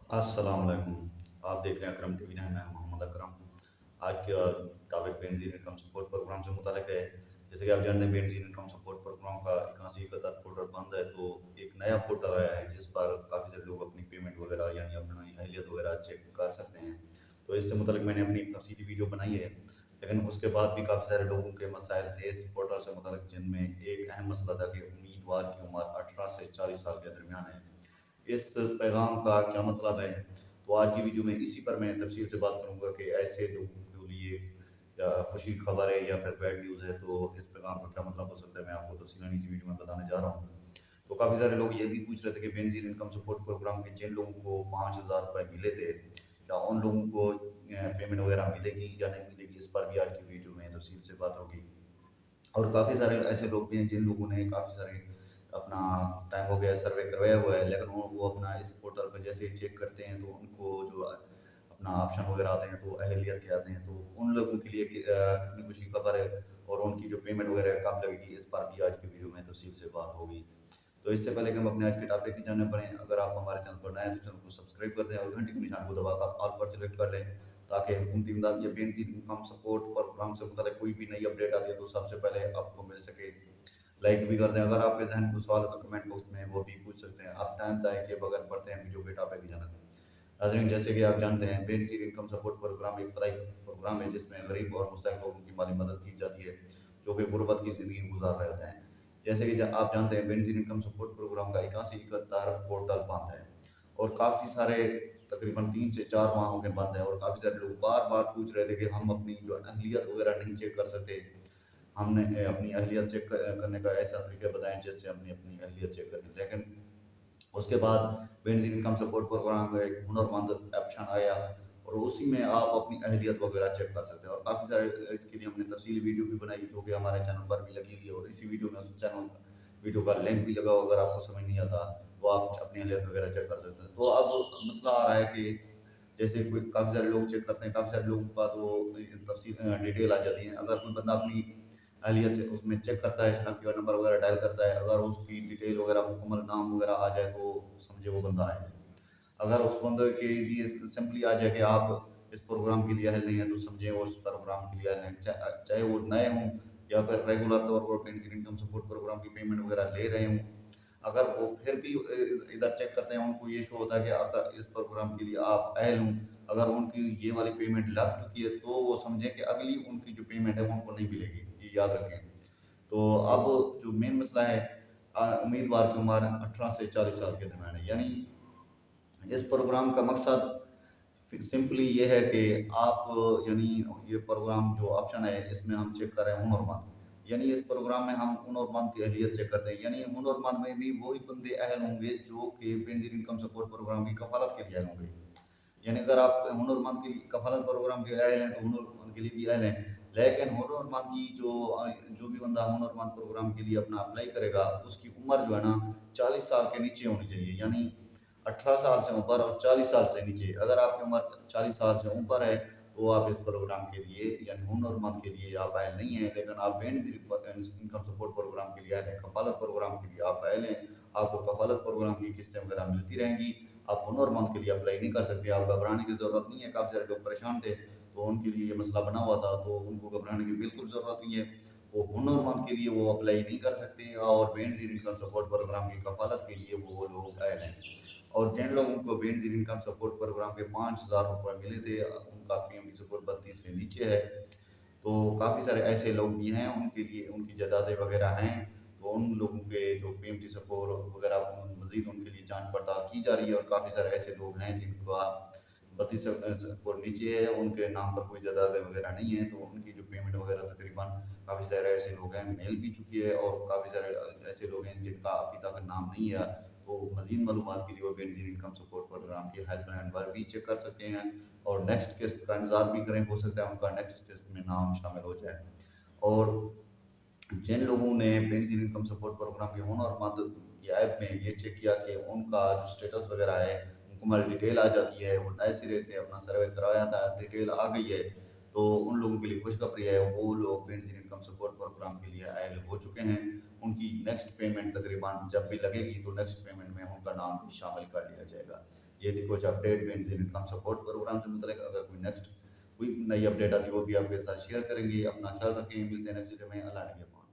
अस्सलाम वालेकुम। आप देख रहे हैं अकरम टीवी 9। मैं मोहम्मद अकरम। आज का topic Benazir income support programme से मुताल्लिक़ है। जैसे कि आप जानते हैं बेनज़ीर इनकम सपोर्ट प्रोग्राम का 81 पोर्टल बंद है, तो एक नया पोर्टल आया है जिस पर काफ़ी सारे लोग अपनी पेमेंट वगैरह यानी अपनी अहलियत वगैरह चेक कर सकते हैं। तो इससे मुताल्लिक़ मैंने अपनी एक तफ़सीली वीडियो बनाई है, लेकिन उसके बाद भी काफ़ी सारे लोगों के मसाइल थे इस पोर्टल से मुताल्लिक़, जिनमें एक अहम मसला था कि उम्मीदवार की उम्र 18 से 40 साल के दरमियान है। इस पैगाम का क्या मतलब है? तो आज की वीडियो में इसी पर मैं तफ़सील से बात करूँगा कि ऐसे लोगों के लिए या खुशी की खबर है या फिर बैड न्यूज़ है, तो इस पैगाम का क्या मतलब हो सकता है, मैं आपको तफ़सीलन इसी वीडियो में बताने जा रहा हूँ। तो काफ़ी सारे लोग ये भी पूछ रहे थे कि बेनज़ीर इनकम सपोर्ट प्रोग्राम के जिन लोगों को ₹5000 मिले थे, क्या उन लोगों को पेमेंट वगैरह मिलेगी या नहीं मिलेगी? इस पर भी आज की वीडियो में तफ़सील से बात होगी। और काफ़ी सारे ऐसे लोग भी हैं जिन लोगों ने काफ़ी सारे अपना टाइम हो गया सर्वे करवाया हुआ है, लेकिन वो अपना इस पोर्टल पे जैसे ही चेक करते हैं तो उनको जो अपना ऑप्शन वगैरह आते हैं, तो अहलियत के आते हैं, तो उन लोगों के लिए कितनी खुशी की खबर है और उनकी जो पेमेंट वगैरह है कब लगेगी, इस पर भी आज की वीडियो में तफसील से बात होगी। तो इससे पहले कि हम अपने आज के टॉपिक की जाने पड़े, अगर आप हमारे चैनल पर नए हैं तो चैनल को सब्सक्राइब कर दें और घंटी के निशान को दबाकर ऑल पर सेलेक्ट कर लें, ताकि हुकूमती इमदाद या बेनज़ीर इनकम सपोर्ट प्रोग्राम से मुताल्लिक़ कोई भी नई अपडेट आती है तो सबसे पहले आपको मिल सके। लाइक भी कर दें। अगर आपके ज़हन में कोई सवाल है तो कमेंट बॉक्स में वो भी पूछ सकते हैं। आप टाइम ज़ाया किए बगैर बढ़ते हैं वीडियो के टॉपिक की जानब। नाज़रीन, जैसे कि आप जानते हैं बेनज़ीर इनकम सपोर्ट प्रोग्राम एक फ़लाई प्रोग्राम है जिसमें गरीब और मुस्तहिक लोगों की माली मदद की जाती है, जो कि गुर्बत की ज़िंदगी गुज़ार रहे होते हैं। जैसे कि आप जानते हैं बेनज़ीर इनकम सपोर्ट प्रोग्राम का 81 पोर्टल बंद है और काफ़ी सारे तकरीबन 3 से 4 माह हो गए बंद है, और काफ़ी सारे लोग बार-बार पूछ रहे थे कि हम अपनी जो अहलियत वगैरह नहीं चेक कर सकते। हमने अपनी अहलियत चेक करने का ऐसा तरीका बताएँ जिससे हमने अपनी अहलियत चेक करें। लेकिन उसके बाद बेनज़ीर इनकम सपोर्ट प्रोग्राम का एक हुनरमंद ऑप्शन आया और उसी में आप अपनी अहलियत वगैरह चेक कर सकते हैं, और काफ़ी सारे इसके लिए हमने तफसीली वीडियो भी बनाई जो कि हमारे चैनल पर भी लगी हुई है, और इसी वीडियो में उस चैनल वीडियो का लिंक भी लगा हुआ, अगर आपको समझ नहीं आता तो आप अपनी अहलियत वगैरह चेक कर सकते हैं। तो अब मसला आ रहा है कि जैसे कोई काफ़ी सारे लोग चेक करते हैं, काफ़ी सारे लोगों का तो तफसील डिटेल आ जाती है। अगर कोई बंदा अपनी अहलियत से उसमें चेक करता है, शनाख्ती नंबर वगैरह डायल करता है, अगर उसकी डिटेल वगैरह मुकम्मल नाम वगैरह आ जाए तो समझे वो बंदा है। अगर उस बंदे के लिए सिंपली आ जाए कि आप इस प्रोग्राम के लिए अहल नहीं है, तो समझे वो उस प्रोग्राम के लिए अहल नहीं, चाहे वो नए हों या फिर रेगुलर तौर पर पेंशन इनकम सपोर्ट प्रोग्राम की पेमेंट वगैरह ले रहे हों। अगर वो फिर भी इधर चेक करते हैं, उनको ये शो होता है कि अगर इस प्रोग्राम के लिए आप अहल हों, अगर उनकी ये वाली पेमेंट लग चुकी है तो वो समझें कि अगली उनकी जो पेमेंट है वो उनको नहीं मिलेगी, ये याद रखें। तो अब जो मेन मसला है, उम्मीदवार की उम्र 18 से 40 साल के दरमियान है, यानी इस प्रोग्राम का मकसद सिंपली ये है कि आप यानी ये प्रोग्राम जो ऑप्शन है इसमें हम चेक कर रहे हैं हुनरमंद, यानी इस प्रोग्राम में हम हुनरमंद की अहलियत चेक करते हैं, यानी हुनरमंद में भी वही बंदे अहल होंगे जो कि बेनजीर इनकम सपोर्ट प्रोग्राम की कफालत के लिए अहल होंगे। यानी अगर आप हुनरमंद की कफालत प्रोग्राम के अहल हैं तो हुनरमंद के लिए भी अहल हैं, लेकिन हुनरमंद की जो भी बंदा हुनरमंद प्रोग्राम के लिए अपना अप्लाई करेगा उसकी उम्र जो है ना 40 साल के नीचे होनी चाहिए, यानी 18 साल से ऊपर और 40 साल से नीचे। अगर आपकी उम्र 40 साल से ऊपर है तो आप इस प्रोग्राम के लिए यानी हुनरमंद के लिए आप अहल नहीं हैं, लेकिन आप बेनज़ीर इनकम सपोर्ट प्रोग्राम के लिए अहल हैं, कफालत प्रोग्राम के लिए आप अहल हैं। आपको कफालत प्रोग्राम की किस्तें वगैरह मिलती रहेंगी। आप हुनरमंद के लिए अप्लाई नहीं कर सकते, आप घबराने की ज़रूरत नहीं है। काफ़ी सारे लोग परेशान थे तो उनके लिए ये मसला बना हुआ था, तो उनको घबराने की बिल्कुल ज़रूरत नहीं है। वो हुनरमंद के लिए वो अप्लाई नहीं कर सकते, और बेनज़ीर इनकम सपोर्ट प्रोग्राम की कफालत के लिए वो लोग अहल हैं। और जिन लोगों को बेनज़ीर इनकम सपोर्ट प्रोग्राम के ₹5000 मिले थे, उनका पीएमडी स्कोर 32 से नीचे है। तो काफ़ी सारे ऐसे लोग भी हैं उनके लिए उनकी जायदादें वगैरह हैं, तो उन लोगों के जो पीएमटी स्कोर वगैरह मज़ीद उनके लिए जाँच पड़ताल की जा रही है, और काफ़ी सारे ऐसे लोग हैं जिनका 32 स्कोर नीचे है, उनके नाम पर कोई जायदादें वगैरह नहीं है, तो उनकी जो पेमेंट वगैरह तकरीबन काफ़ी सारे ऐसे लोग हैं मिल भी चुकी है, और काफ़ी सारे ऐसे लोग हैं जिनका अभी तक नाम नहीं आया। तो मज़ीद मालूमात के लिए वो बेनज़ीर इनकम सपोर्ट प्रोग्राम की हेल्पलाइन पर भी चेक कर सकते हैं, और नेक्स्ट किस्त का इंतज़ार भी करें, हो सकता है उनका नेक्स्ट किस्त में नाम शामिल हो जाए। और जिन लोगों ने बेनज़ीर इनकम सपोर्ट प्रोग्राम के हुनरमंद की ऐप में ये चेक किया कि उनका जो स्टेटस वगैरह है, मुकम्मल डिटेल आ जाती है, वो नए सिरे से अपना सर्वे करवाया था, डिटेल आ गई है, तो उन लोगों के लिए खुशखबरी है, वो लोग बेनज़ीर इनकम सपोर्ट प्रोग्राम के लिए अहल हो चुके हैं। उनकी नेक्स्ट पेमेंट तकरीबन जब भी लगेगी तो नेक्स्ट पेमेंट में उनका नाम भी शामिल कर लिया जाएगा। ये थी कुछ update Benazir income support programme से मुतल्लिक। अगर कोई नेक्स्ट कोई नई अपडेट आती है वो भी आपके साथ शेयर करेंगे। अपना ख्याल रखें, मिलते हैं नेक्स्ट वीडियो में। अल्लाह हाफ़िज़।